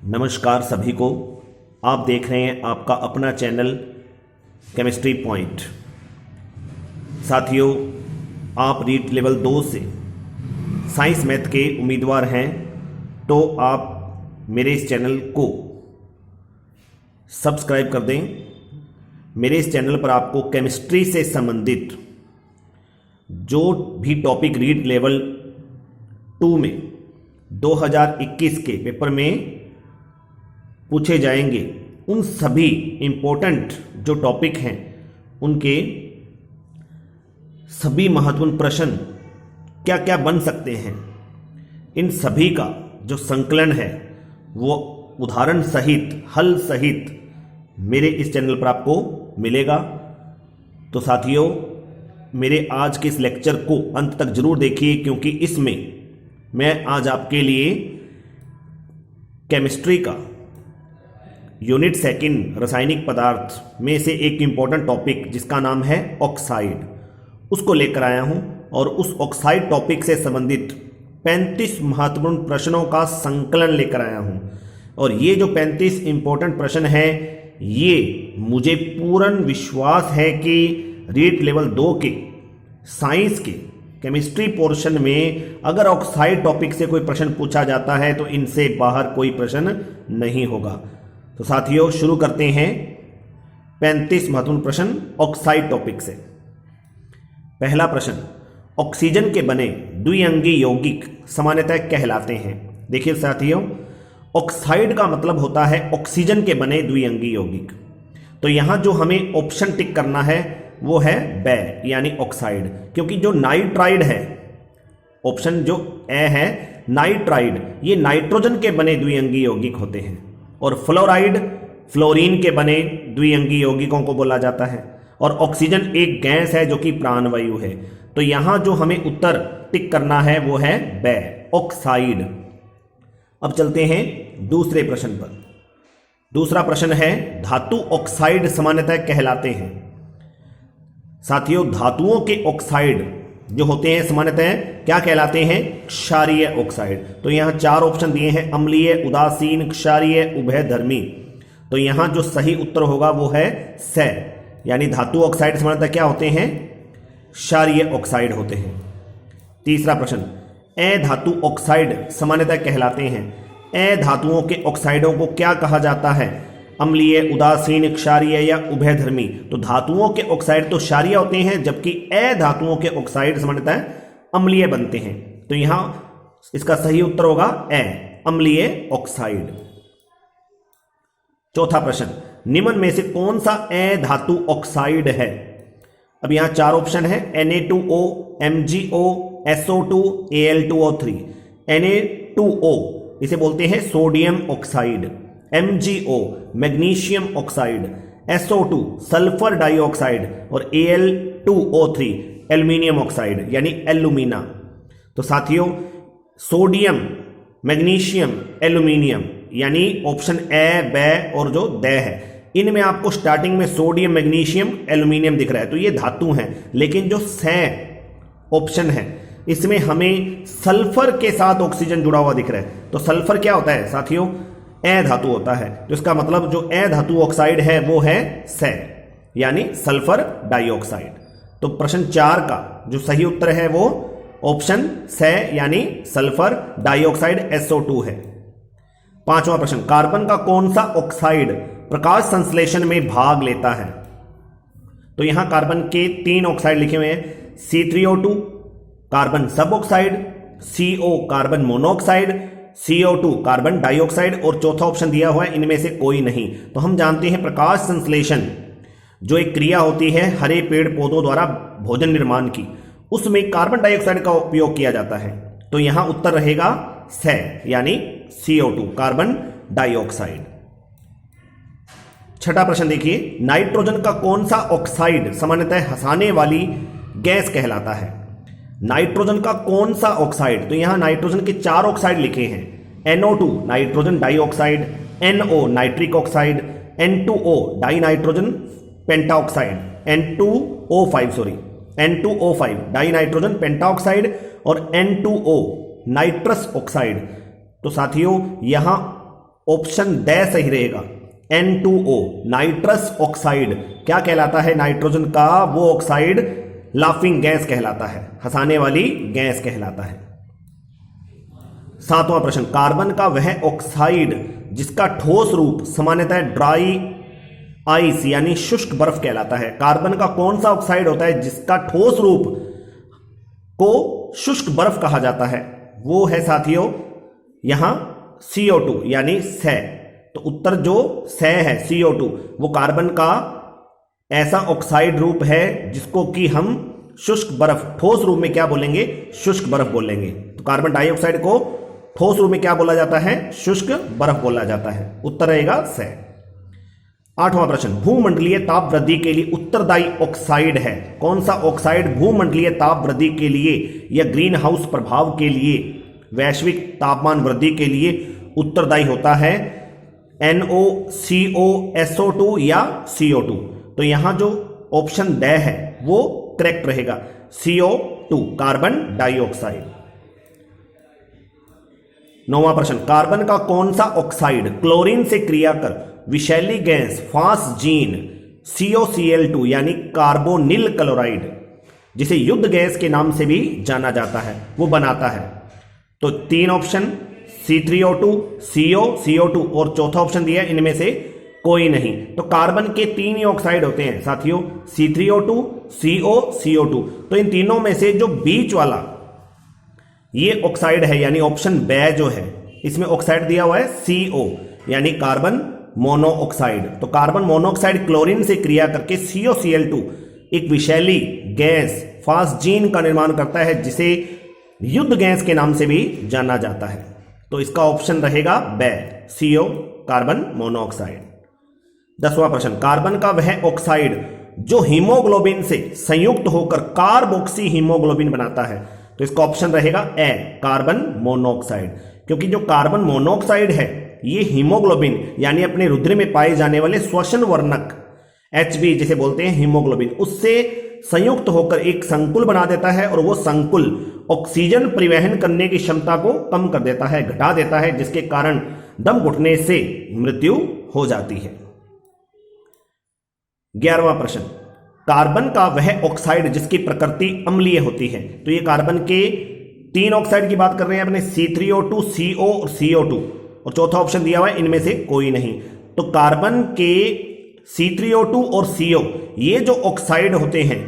नमस्कार सभी को। आप देख रहे हैं आपका अपना चैनल केमिस्ट्री पॉइंट। साथियों, आप रीट लेवल 2 से साइंस मैथ के उम्मीदवार हैं तो आप मेरे इस चैनल को सब्सक्राइब कर दें। मेरे इस चैनल पर आपको केमिस्ट्री से संबंधित जो भी टॉपिक रीट लेवल 2 में 2021 के पेपर में पूछे जाएंगे, उन सभी इम्पोर्टेंट जो टॉपिक हैं उनके सभी महत्वपूर्ण प्रश्न क्या क्या बन सकते हैं, इन सभी का जो संकलन है वो उदाहरण सहित, हल सहित मेरे इस चैनल पर आपको मिलेगा। तो साथियों, मेरे आज के इस लेक्चर को अंत तक जरूर देखिए, क्योंकि इसमें मैं आज आपके लिए केमिस्ट्री का यूनिट 2 रासायनिक पदार्थ में से एक इंपॉर्टेंट टॉपिक जिसका नाम है ऑक्साइड, उसको लेकर आया हूं और उस ऑक्साइड टॉपिक से संबंधित 35 महत्वपूर्ण प्रश्नों का संकलन लेकर आया हूं। और ये जो 35 इंपॉर्टेंट प्रश्न हैं, ये मुझे पूर्ण विश्वास है कि रीट लेवल 2 के साइंस के केमिस्ट्री पोर्शन में अगर ऑक्साइड टॉपिक से कोई प्रश्न पूछा जाता है तो इनसे बाहर कोई प्रश्न नहीं होगा। तो साथियों, शुरू करते हैं 35 महत्वपूर्ण प्रश्न ऑक्साइड टॉपिक से। पहला प्रश्न, ऑक्सीजन के बने द्विअंगी यौगिक सामान्यतः कहलाते हैं। देखिए साथियों, ऑक्साइड का मतलब होता है ऑक्सीजन के बने द्विअंगी यौगिक। तो यहां जो हमें ऑप्शन टिक करना है वो है बै यानी ऑक्साइड, क्योंकि जो नाइट्राइड है, ऑप्शन जो ए है नाइट्राइड, ये नाइट्रोजन के बने द्विअंगी यौगिक होते हैं। और फ्लोराइड फ्लोरीन के बने द्विअंगी यौगिकों को बोला जाता है। और ऑक्सीजन एक गैस है जो कि प्राणवायु है। तो यहां जो हमें उत्तर टिक करना है वो है बै, ऑक्साइड। अब चलते हैं दूसरे प्रश्न पर। दूसरा प्रश्न है, धातु ऑक्साइड सामान्यतः कहलाते हैं। साथियों, धातुओं के ऑक्साइड जो होते हैं सामान्यतः क्या कहलाते हैं? क्षारीय ऑक्साइड। तो यहां 4 ऑप्शन दिए हैं, अम्लीय, उदासीन, क्षारीय, उभयधर्मी। तो यहां जो सही उत्तर होगा वो है से, यानी धातु ऑक्साइड सामान्यतः क्या होते हैं? क्षारीय ऑक्साइड होते हैं। तीसरा प्रश्न, अधातु ऑक्साइड सामान्यतः कहलाते हैं। अधातुओं के ऑक्साइडों को क्या कहा जाता है? अम्लीय, उदासीन, क्षारीय या उभयधर्मी। तो धातुओं के ऑक्साइड तो क्षारीय होते हैं, जबकि अधातुओं के ऑक्साइड सामान्यतः अम्लीय बनते हैं। तो यहां इसका सही उत्तर होगा ए, अम्लीय ऑक्साइड। चौथा प्रश्न, निम्न में से कौन सा अधातु ऑक्साइड है? अब यहां 4 ऑप्शन है, Na2O, MgO, SO2, Al2O3। Na2O इसे बोलते हैं sodium oxide, MgO magnesium oxide, SO2 sulphur dioxide और Al2O3 एल्यूमिनियम ऑक्साइड यानी एल्यूमिना। तो साथियों, सोडियम, मैग्नीशियम, एल्यूमिनियम यानी ऑप्शन ए, बै और जो द है, इनमें आपको स्टार्टिंग में सोडियम, मैग्नीशियम, एल्यूमिनियम दिख रहा है, तो ये धातु हैं। लेकिन जो से ऑप्शन है इसमें हमें सल्फर के साथ ऑक्सीजन जुड़ा हुआ दिख रहा है। तो सल्फर क्या होता है साथियों? अधातु होता है। तो इसका मतलब जो अधातु ऑक्साइड है वो है से, यानी सल्फर डाइऑक्साइड। तो प्रश्न 4 का जो सही उत्तर है वो ऑप्शन से यानी सल्फर डाइऑक्साइड SO2 है। 5वां प्रश्न, कार्बन का कौन सा ऑक्साइड प्रकाश संश्लेषण में भाग लेता है? तो यहां कार्बन के 3 ऑक्साइड लिखे हुए हैं, C3O2 कार्बन सब oxide, CO carbon monoxide, CO2 carbon dioxide और चौथा ऑप्शन दिया हुआ है इनमें से कोई नहीं। तो हम जानते हैं प्रकाश संश्लेषण जो एक क्रिया होती है हरे पेड़ पौधों द्वारा भोजन निर्माण की, उसमें कार्बन डाइऑक्साइड का उपयोग किया जाता है। तो यहां उत्तर रहेगा से, यानी CO2 कार्बन डाइऑक्साइड। 6ठा प्रश्न देखिए, नाइट्रोजन का कौन सा ऑक्साइड सामान्यतः हंसाने वाली गैस कहलाता है? नाइट्रोजन का कौन सा ऑक्साइड? तो यहां नाइट्रोजन के 4 ऑक्साइड लिखे हैं, NO2 nitrogen dioxide, NO nitric oxide, N2O die nitrogen pentoxide, N2O5 die nitrogen pentoxide और N2O नाइट्रस ऑक्साइड। तो साथियों यहां ऑप्शन ड सही रहेगा। N2O नाइट्रस ऑक्साइड क्या कहलाता है? नाइट्रोजन का वो ऑक्साइड लाफिंग गैस कहलाता है, हंसाने वाली गैस कहलाता है। 7वां प्रश्न, कार्बन का वह ऑक्साइड जिसका ठोस रूप सामान्यतः ड्राई आइस यानी शुष्क बर्फ कहलाता है। कार्बन का कौन सा ऑक्साइड होता है जिसका ठोस रूप को शुष्क बर्फ कहा जाता है? वो है साथियों यहां CO2 यानी सै। तो उत्तर जो सै है CO2 वो कार्बन का ऐसा ऑक्साइड रूप है जिसको कि हम शुष्क बर्फ, ठोस रूप में क्या बोलेंगे? शुष्क बर्फ बोलेंगे। तो कार्बन डाइऑक्साइड को ठोस रूप में क्या बोला जाता है? शुष्क बर्फ बोला जाता है। उत्तर रहेगा सै। 8वां प्रश्न, भूमंडलीय ताप वृद्धि के लिए उत्तरदायी ऑक्साइड है। कौन सा ऑक्साइड भूमंडलीय ताप वृद्धि के लिए या ग्रीन हाउस प्रभाव के लिए, वैश्विक तापमान वृद्धि के लिए उत्तरदायी होता है? NOCO, SO2 या CO2? तो यहां जो ऑप्शन ड है वो करेक्ट रहेगा, CO2 कार्बन डाइऑक्साइड। 9वां प्रश्न, कार्बन का कौन सा ऑक्साइड क्लोरीन से क्रिया कर विषैली गैस फास्जीन COCl2 यानी कार्बोनिल क्लोराइड, जिसे युद्ध गैस के नाम से भी जाना जाता है, वो बनाता है? तो 3 ऑप्शन C3O2, CO, CO2 और चौथा ऑप्शन दिया इनमें से कोई नहीं। तो कार्बन के 3 ही ऑक्साइड होते हैं साथियों, C3O2, CO, CO2। तो इन तीनों में से जो बीच वाला ये ऑक्साइड है यानी ऑप्शन ब जो है, इसमें ऑक्साइड दिया हुआ है CO यानी कार्बन मोनोऑक्साइड। तो कार्बन मोनोऑक्साइड क्लोरीन से क्रिया करके COCl2 एक विषैली गैस फास्जीन का निर्माण करता है, जिसे युद्ध गैस के नाम से भी जाना जाता है। तो इसका ऑप्शन रहेगा ब, CO कार्बन मोनोऑक्साइड। 10वां प्रश्न, कार्बन का वह ऑक्साइड जो हीमोग्लोबिन से संयुक्त होकर कार्बोक्सी हीमोग्लोबिन बनाता है। तो इसका ऑप्शन रहेगा ए, कार्बन मोनोऑक्साइड, क्योंकि जो कार्बन मोनोऑक्साइड है ये हीमोग्लोबिन यानी अपने रुधिर में पाए जाने वाले श्वसन वर्णक HB जिसे बोलते हैं हीमोग्लोबिन, उससे संयुक्त होकर एक संकुल बना देता है और वो संकुल ऑक्सीजन परिवहन करने की क्षमता को कम कर देता है, घटा देता है, जिसके कारण दम घुटने से मृत्यु हो जाती है। 11वां प्रश्न, कार्बन का वह ऑक्साइड जिसकी प्रकृति अम्लीय होती है। तो ये कार्बन के 3 ऑक्साइड की बात कर रहे हैं अपने, C3O2, CO और CO2, और चौथा ऑप्शन दिया हुआ है इनमें से कोई नहीं। तो कार्बन के C3O2 और CO ये जो ऑक्साइड होते हैं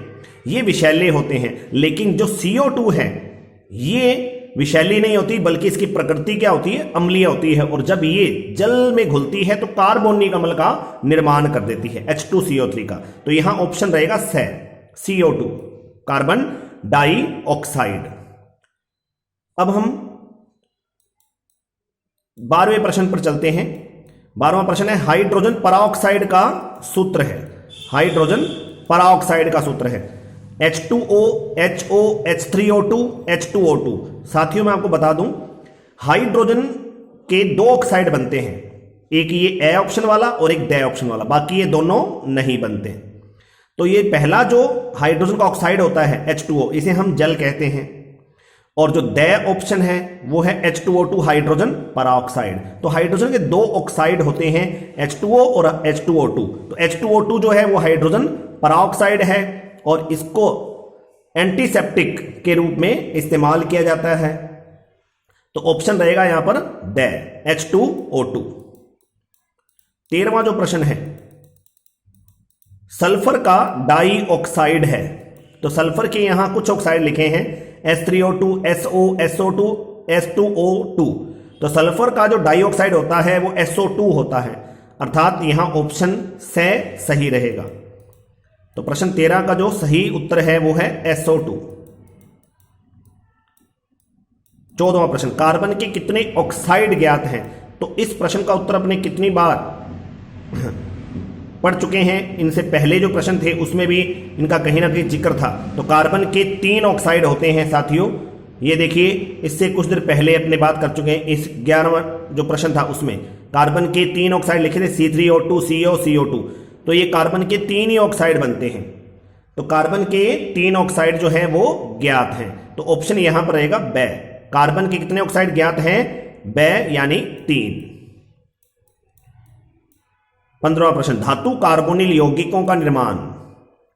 ये विषैले होते हैं, लेकिन जो CO2 है ये विषैली नहीं होती, बल्कि इसकी प्रकृति क्या होती है? अम्लीय होती है। और जब ये जल में घुलती है तो कार्बोनिक अम्ल का निर्माण कर देती है, H2CO3 का। तो यहां ऑप्शन रहेगा स, CO2 कार्बन डाइऑक्साइड। अब हम 12वें प्रश्न पर चलते हैं। 12वां प्रश्न है, हाइड्रोजन पराऑक्साइड का सूत्र है। हाइड्रोजन पराऑक्साइड का सूत्र है H2O, HO, H3O2, H2O2। साथियों मैं आपको बता दूं, हाइड्रोजन के 2 ऑक्साइड बनते हैं, एक ये ए ऑप्शन वाला और एक ड ऑप्शन वाला, बाकी ये दोनों नहीं बनते। तो ये पहला जो हाइड्रोजन का ऑक्साइड होता है H2O, इसे हम जल कहते हैं, और जो ड ऑप्शन है वो है H2O2 हाइड्रोजन पराऑक्साइड। तो हाइड्रोजन के 2 ऑक्साइड होते हैं H2O और H2O2। तो H2O2 जो है वो हाइड्रोजन पराऑक्साइड है और इसको एंटीसेप्टिक के रूप में इस्तेमाल किया जाता है। तो ऑप्शन रहेगा यहां पर ड, H2O2। 13वां जो प्रश्न है, सल्फर का डाई ऑक्साइड है। तो सल्फर के यहां कुछ ऑक्साइड लिखे हैं S3O2, SO, SO2, S2O2। तो सल्फर का जो डाई ऑक्साइड होता है वो SO2 होता है, अर्थात यहां ऑप्शन स सही रहेगा। तो प्रश्न 13 का जो सही उत्तर है वो है SO2। 14वां प्रश्न, कार्बन के कितने ऑक्साइड ज्ञात हैं। तो इस प्रश्न का उत्तर अपने कितनी बार पढ़ चुके हैं, इनसे पहले जो प्रश्न थे उसमें भी इनका कहीं ना कहीं जिक्र था। तो कार्बन के 3 ऑक्साइड होते हैं साथियों, ये देखिए इससे कुछ देर पहले अपने बात कर चुके हैं। इस 11वां जो प्रश्न था उसमें कार्बन के 3 ऑक्साइड लिखे थे, C3O2, CO, CO2। तो ये कार्बन के 3 ही ऑक्साइड बनते हैं। तो कार्बन के 3 ऑक्साइड जो है वो ज्ञात हैं। तो ऑप्शन यहां पर रहेगा ब, कार्बन के कितने ऑक्साइड ज्ञात हैं? ब यानी 3। 15वां प्रश्न, धातु कार्बोनिल यौगिकों का निर्माण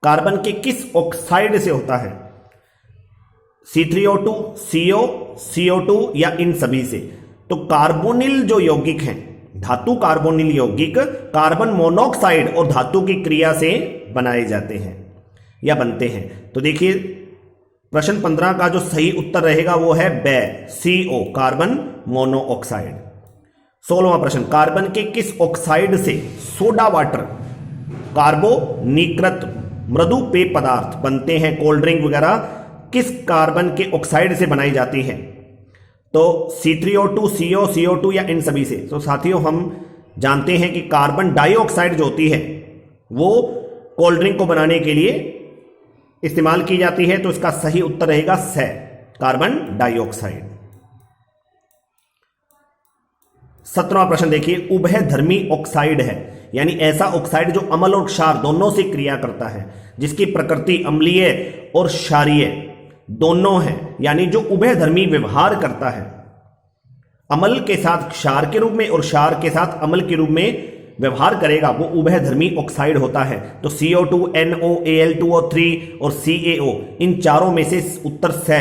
कार्बन के किस ऑक्साइड से होता है? C3O2, CO, CO2 या इन सभी से? तो कार्बोनिल जो यौगिक हैं, धातु कार्बोनिल यौगिक कार्बन मोनोऑक्साइड और धातु की क्रिया से बनाए जाते हैं या बनते हैं। तो देखिए प्रश्न 15 का जो सही उत्तर रहेगा वो है बे, CO, कार्बन मोनोऑक्साइड। 16वां प्रश्न, कार्बन के किस ऑक्साइड से सोडा वाटर कार्बोनिकृत मृदु पेय पदार्थ बनते हैं? कोल्ड ड्रिंक वगैरह किस कार्बन के ऑक्साइड से बनाई जाती है? तो C3O2, CO, CO2 या इन सभी से? तो साथियों हम जानते हैं कि कार्बन डाइऑक्साइड जो होती है वो कोल्ड ड्रिंक को बनाने के लिए इस्तेमाल की जाती है। तो इसका सही उत्तर रहेगा से, कार्बन डाइऑक्साइड। 17वां प्रश्न देखिए, उभयधर्मी ऑक्साइड है यानी ऐसा ऑक्साइड जो अम्ल और क्षार दोनों से क्रिया करता है, जिसकी प्रकृति अम्लीय और क्षारीय दोनों है, यानी जो उभयधर्मी व्यवहार करता है, अम्ल के साथ क्षार के रूप में और क्षार के साथ अम्ल के रूप में व्यवहार करेगा, वो उभयधर्मी ऑक्साइड होता है। तो CO2, NO, Al2O3 और CaO इन चारों में से उत्तर से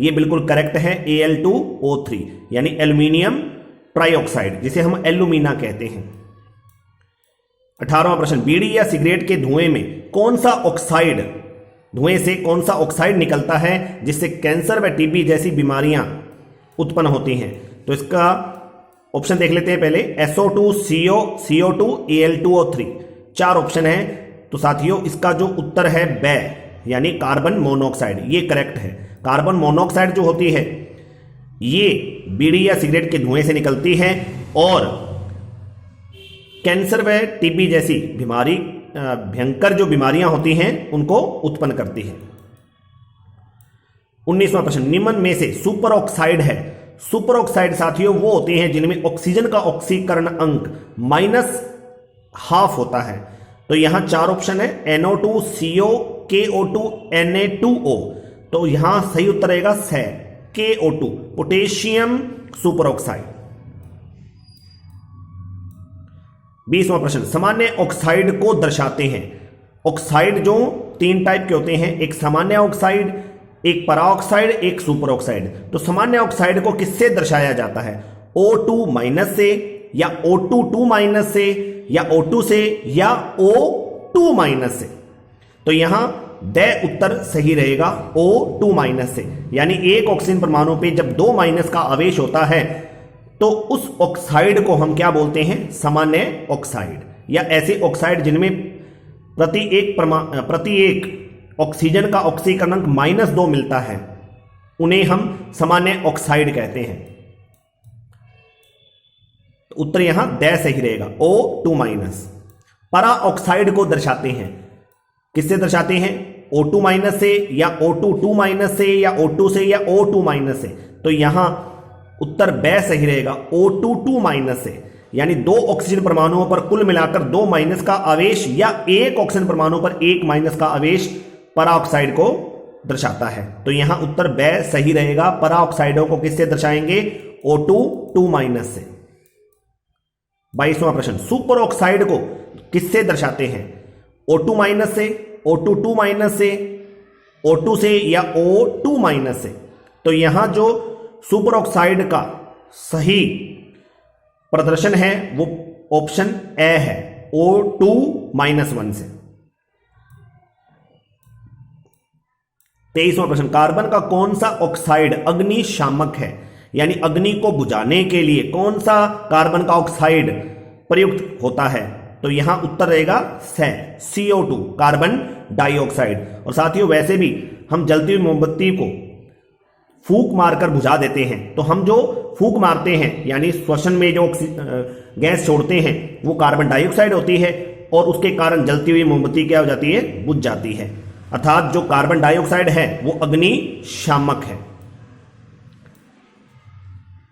ये बिल्कुल करेक्ट है, Al2O3 यानी एल्यूमिनियम ट्राइऑक्साइड, जिसे हम एल्यूमिना कहते हैं। 18वां प्रश्न, बीड़ी या सिगरेट के धुएं में कौन सा ऑक्साइड, धुएं से कौन सा ऑक्साइड निकलता है जिससे कैंसर व टीबी जैसी बीमारियां उत्पन्न होती हैं? तो इसका ऑप्शन देख लेते हैं पहले, SO2, CO, CO2, Al2O3 चार ऑप्शन है। तो साथियों इसका जो उत्तर है बे यानी कार्बन मोनोऑक्साइड, ये करेक्ट है। कार्बन मोनोऑक्साइड जो होती है ये बीड़ी या सिगरेट के धुएं से निकलती है और कैंसर व टीबी जैसी बीमारी, भयंकर जो बीमारियां होती हैं उनको उत्पन्न करती है। 19वां प्रश्न, निम्न में से सुपर ऑक्साइड है। सुपर ऑक्साइड साथियों वो होते हैं जिनमें ऑक्सीजन का ऑक्सीकरण अंक -½ होता है। तो यहां चार ऑप्शन है, NO2, CO, KO2, Na2O। तो यहां सही उत्तर रहेगा से, KO2 पोटेशियम सुपर ऑक्साइड। 20वां प्रश्न, सामान्य ऑक्साइड को दर्शाते हैं। ऑक्साइड जो 3 टाइप के होते हैं, एक सामान्य ऑक्साइड, एक पराऑक्साइड, एक सुपर ऑक्साइड। तो सामान्य ऑक्साइड को किससे दर्शाया जाता है? O2- से या O2- से या O2 से या O2- से? तो यहां द उत्तर सही रहेगा O2- से, यानी एक ऑक्सीजन परमाणु पे जब 2 माइनस का आवेश होता है तो उस ऑक्साइड को हम क्या बोलते हैं? सामान्य ऑक्साइड। या ऐसे ऑक्साइड जिनमें प्रति एक ऑक्सीजन का ऑक्सीकरण अंक -2 मिलता है, उन्हें हम सामान्य ऑक्साइड कहते हैं। तो उत्तर यहां द सही रहेगा, O2-। परा ऑक्साइड को दर्शाते हैं, किससे दर्शाते हैं? O2- से या O2-2- से या O2 से या O2- से? तो यहां उत्तर ब सही रहेगा, O2-2- से, यानी 2 ऑक्सीजन परमाणुओं पर कुल मिलाकर 2 माइनस का आवेश या एक ऑक्सीजन परमाणु पर 1 माइनस का आवेश पराऑक्साइड को दर्शाता है। तो यहां उत्तर ब सही रहेगा। पराऑक्साइडों को किससे दर्शाएंगे? O2-2- से। 22वां प्रश्न, सुपर ऑक्साइड को किससे दर्शाते हैं? O2- से, O2-2- से, O2 से या O2- से? तो यहां जो सुपर ऑक्साइड का सही प्रदर्शन है वो ऑप्शन ए है, O2-1 से। 23वां प्रश्न, कार्बन का कौन सा ऑक्साइड अग्निशामक है? यानी अग्नि को बुझाने के लिए कौन सा कार्बन का ऑक्साइड प्रयुक्त होता है? तो यहां उत्तर रहेगा से, CO2 कार्बन डाइऑक्साइड। और साथियों वैसे भी हम जलती हुई मोमबत्ती को फूंक मारकर बुझा देते हैं, तो हम जो फूंक मारते हैं यानी श्वसन में जो गैस छोड़ते हैं वो कार्बन डाइऑक्साइड होती है और उसके कारण जलती हुई मोमबत्ती क्या हो जाती है? बुझ जाती है। अर्थात जो कार्बन डाइऑक्साइड है वो अग्निशामक है।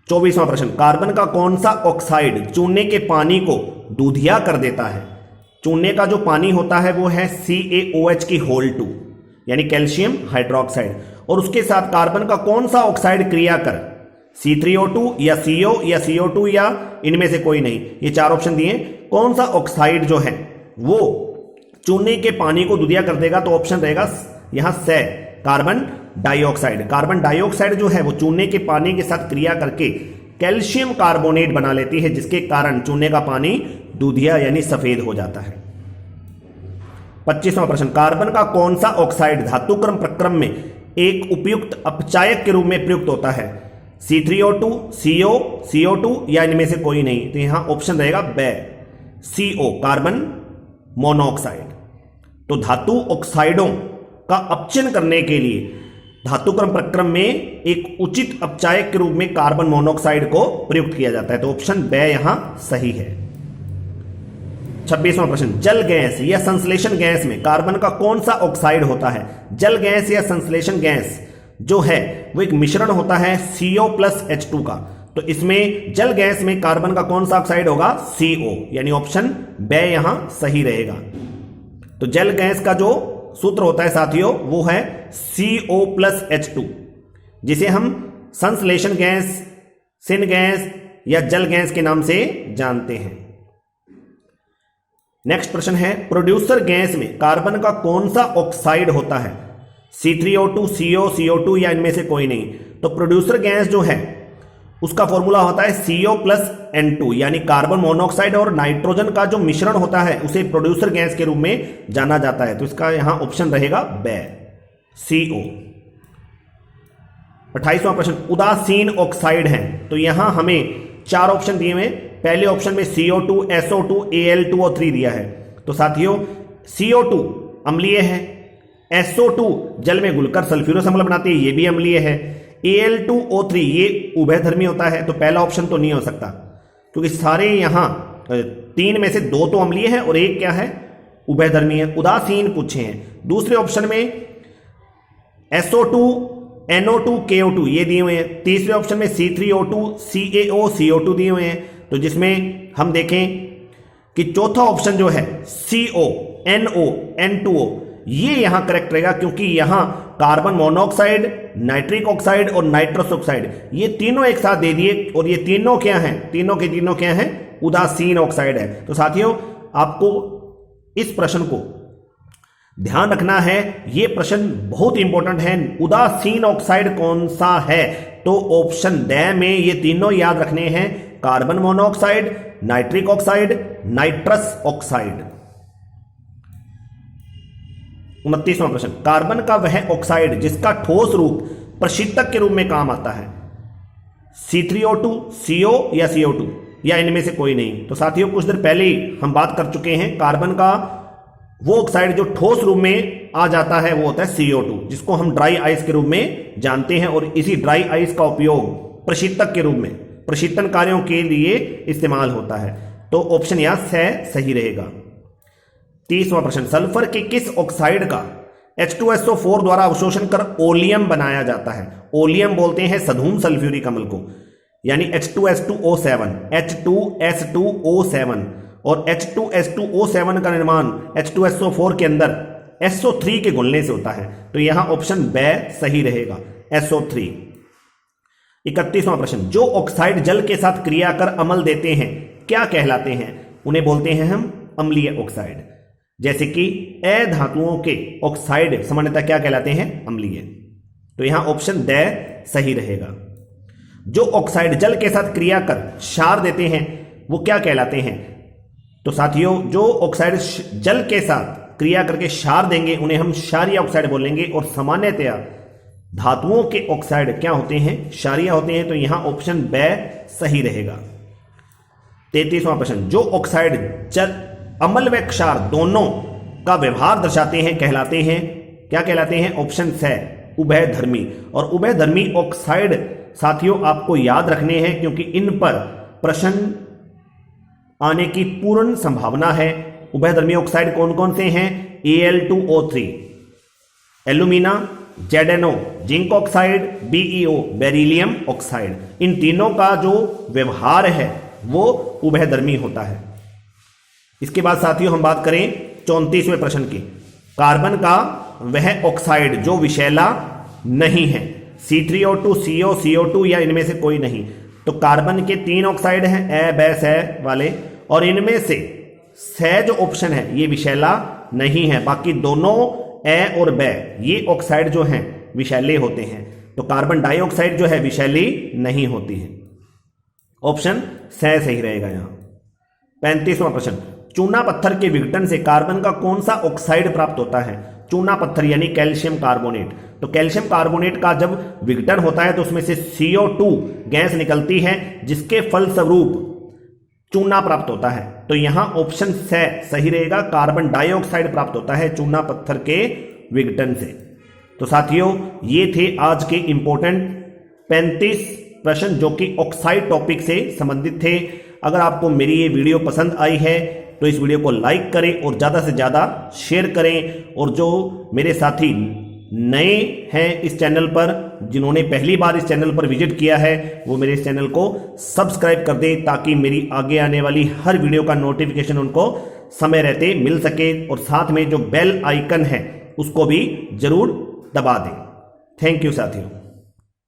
24वां प्रश्न, कार्बन का कौन सा ऑक्साइड चूने के पानी को दूधिया कर देता है? चूने का जो पानी होता है वो है CaOH2 यानी कैल्शियम हाइड्रोक्साइड, और उसके साथ कार्बन का कौन सा ऑक्साइड क्रिया कर C3O2 या CO या CO2 या इनमें से कोई नहीं। ये चार ऑप्शन दिए। कौन सा ऑक्साइड जो है वो चूने के पानी को दूधिया कर देगा? तो ऑप्शन रहेगा यहां से कार्बन डाइऑक्साइड। कार्बन डाइऑक्साइड जो है वो चूने के पानी के साथ क्रिया करके कैल्शियम कार्बोनेट बना लेती है, जिसके कारण चूने का पानी दूधिया यानी सफेद हो जाता है। 25वां प्रश्न, कार्बन का कौन सा ऑक्साइड धातुक्रम प्रक्रम में एक उपयुक्त अपचायक के रूप में प्रयुक्त होता है? C3O2, CO, CO2 या इनमें से कोई नहीं। तो यहां ऑप्शन रहेगा बे, CO कार्बन मोनोऑक्साइड। तो धातु ऑक्साइडों का अपचयन करने के लिए धातुक्रम प्रक्रम में एक उचित अपचायक के रूप में कार्बन मोनोऑक्साइड को प्रयुक्त किया जाता है। तो ऑप्शन बे यहां सही है। 26वां प्रश्न, जल गैस या संश्लेषण गैस में कार्बन का कौन सा ऑक्साइड होता है? जल गैस या संश्लेषण गैस जो है वो एक मिश्रण होता है CO प्लस H2 का। तो इसमें जल गैस में कार्बन का कौन सा ऑक्साइड होगा? CO, यानी ऑप्शन बे यहां सही रहेगा। तो जल गैस का जो सूत्र होता है साथियों वो है CO प्लस H2, जिसे हम संश्लेषण गैस, सिन गैस या जल गैस के नाम से जानते हैं। नेक्स्ट प्रश्न है, प्रोड्यूसर गैस में कार्बन का कौन सा ऑक्साइड होता है? C3O2, CO, CO2 या इनमें से कोई नहीं। तो प्रोड्यूसर गैस जो है उसका फॉर्मूला होता है CO प्लस N2, यानी कार्बन मोनोऑक्साइड और नाइट्रोजन का जो मिश्रण होता है उसे प्रोड्यूसर गैस के रूप में जाना जाता है। तो इसका यहां ऑप्शन रहेगा बे, CO। 28वां प्रश्न, उदासीन ऑक्साइड है। तो यहां हमें चार ऑप्शन दिए हुए। पहले ऑप्शन में CO2, SO2, Al2O3 दिया है। तो साथियों CO2 अम्लीय है, SO2 जल में घुलकर सल्फ्यूरस अम्ल बनाती है, ये भी अम्लीय है। Al2O3 ये उभयधर्मी होता है। तो पहला ऑप्शन तो नहीं हो सकता, क्योंकि सारे यहां तीन में से दो तो अम्लीय है और एक क्या है? उभयधर्मी है। उदासीन पूछे हैं। दूसरे ऑप्शन में SO2, NO2, KO2 ये दिए हुए हैं। तीसरे ऑप्शन में C3O2, CaO, CO2 दिए हुए हैं। तो जिसमें हम देखें कि चौथा ऑप्शन जो है CO, NO, N2O ये यहां करेक्ट रहेगा, क्योंकि यहां कार्बन मोनोऑक्साइड, नाइट्रिक ऑक्साइड और नाइट्रस ऑक्साइड ये तीनों एक साथ दे दिए और ये तीनों क्या हैं? तीनों के तीनों क्या हैं? उदासीन ऑक्साइड है। तो साथियों आपको इस प्रश्न को ध्यान रखना है, ये प्रश्न बहुत इंपॉर्टेंट है। उदासीन ऑक्साइड कौन सा है? तो ऑप्शन ड में ये तीनों याद रखने हैं, carbon monoxide, nitric oxide, nitrous oxide. 29वां प्रश्न, कार्बन का वह ऑक्साइड जिसका ठोस रूप प्रशीतक के रूप में काम आता है? C3O2, CO या CO2 या इनमें से कोई नहीं। तो साथियों कुछ देर पहले ही हम बात कर चुके हैं, कार्बन का वो ऑक्साइड जो ठोस रूप में आ जाता है वो होता है CO2, जिसको हम ड्राई आइस के रूप में जानते हैं। और इसी ड्राई आइस का उपयोग प्रशीतक के रूप में प्रशीतन कार्यों के लिए इस्तेमाल होता है। तो ऑप्शन यहां सही रहेगा। 30वां प्रश्न, सल्फर के किस ऑक्साइड का H2SO4 द्वारा अवशोषण कर ओलियम बनाया जाता है? ओलियम बोलते हैं सधूम सल्फ्यूरिक अम्ल को, यानी H2S2O7, H2S2O7 और H2S2O7 का निर्माण H2SO4 के अंदर SO3 के घुलने से होता है। तो यहां ऑप्शन बे सही रहेगा, SO3। 31वां प्रश्न, जो ऑक्साइड जल के साथ क्रिया कर अम्ल देते हैं क्या कहलाते हैं? उन्हें बोलते हैं हम अम्लीय ऑक्साइड। जैसे कि अधातुओं के ऑक्साइड सामान्यतः क्या कहलाते हैं? अम्लीय। तो यहां ऑप्शन ड सही रहेगा। जो ऑक्साइड जल के साथ क्रिया कर क्षार देते हैं वो क्या कहलाते हैं? तो साथियों जो ऑक्साइड जल के साथ क्रिया करके क्षार देंगे उन्हें हम क्षारीय ऑक्साइड बोलेंगे। और सामान्यतया धातुओं के ऑक्साइड क्या होते हैं? क्षारीय होते हैं। तो यहां ऑप्शन बे सही रहेगा। 33वां प्रश्न, जो ऑक्साइड जल अम्ल व क्षार दोनों का व्यवहार दर्शाते हैं कहलाते हैं क्या कहलाते हैं? ऑप्शन से उभयधर्मी। और उभयधर्मी ऑक्साइड साथियों आपको याद रखने हैं, क्योंकि इन पर प्रश्न आने की पूर्ण संभावना है। उभयधर्मी ऑक्साइड कौन कौन से हैं? Al2O3 alumina, ZnO zinc oxide, BeO beryllium oxide. इन तीनों का जो व्यवहार है वो उभयधर्मी होता है। इसके बाद साथियों हम बात करें 34वें प्रश्न की, कार्बन का वह ऑक्साइड जो विषैला नहीं है। C3O2, CO, CO2 या इनमें से कोई नहीं। तो कार्बन के 3 ऑक्साइड हैं, ए, बै, सै वाले, और इनमें से सै जो ऑप्शन है ये विषैला नहीं है। बाकी दोनों ए और बै ये ऑक्साइड जो हैं विषैले होते हैं। तो कार्बन डाइऑक्साइड जो है विषैली नहीं होती है। ऑप्शन सै सही रहेगा यहां। 35वां प्रश्न, चूना पत्थर के विघटन से कार्बन का कौन सा ऑक्साइड प्राप्त होता है? चूना पत्थर यानी कैल्शियम कार्बोनेट। तो कैल्शियम कार्बोनेट का जब विघटन होता है तो उसमें से CO2 गैस निकलती है, जिसके फलस्वरूप चूना प्राप्त होता है। तो यहां ऑप्शन से सही रहेगा, कार्बन डाइऑक्साइड प्राप्त होता है चूना पत्थर के विघटन से। तो साथियों ये थे आज के इंपॉर्टेंट 35 प्रश्न जो कि ऑक्साइड टॉपिक से संबंधित थे। अगर आपको मेरी ये वीडियो पसंद आई है तो इस वीडियो को लाइक करें और ज़्यादा से ज़्यादा शेयर करें। और जो मेरे साथी नए हैं इस चैनल पर, जिन्होंने पहली बार इस चैनल पर विजिट किया है, वो मेरे इस चैनल को सब्सक्राइब कर दें ताकि मेरी आगे आने वाली हर वीडियो का नोटिफिकेशन उनको समय रहते मिल सके। और साथ में जो बेल आइकन है उसको भी जरूर दबा दें। थैंक यू साथियों।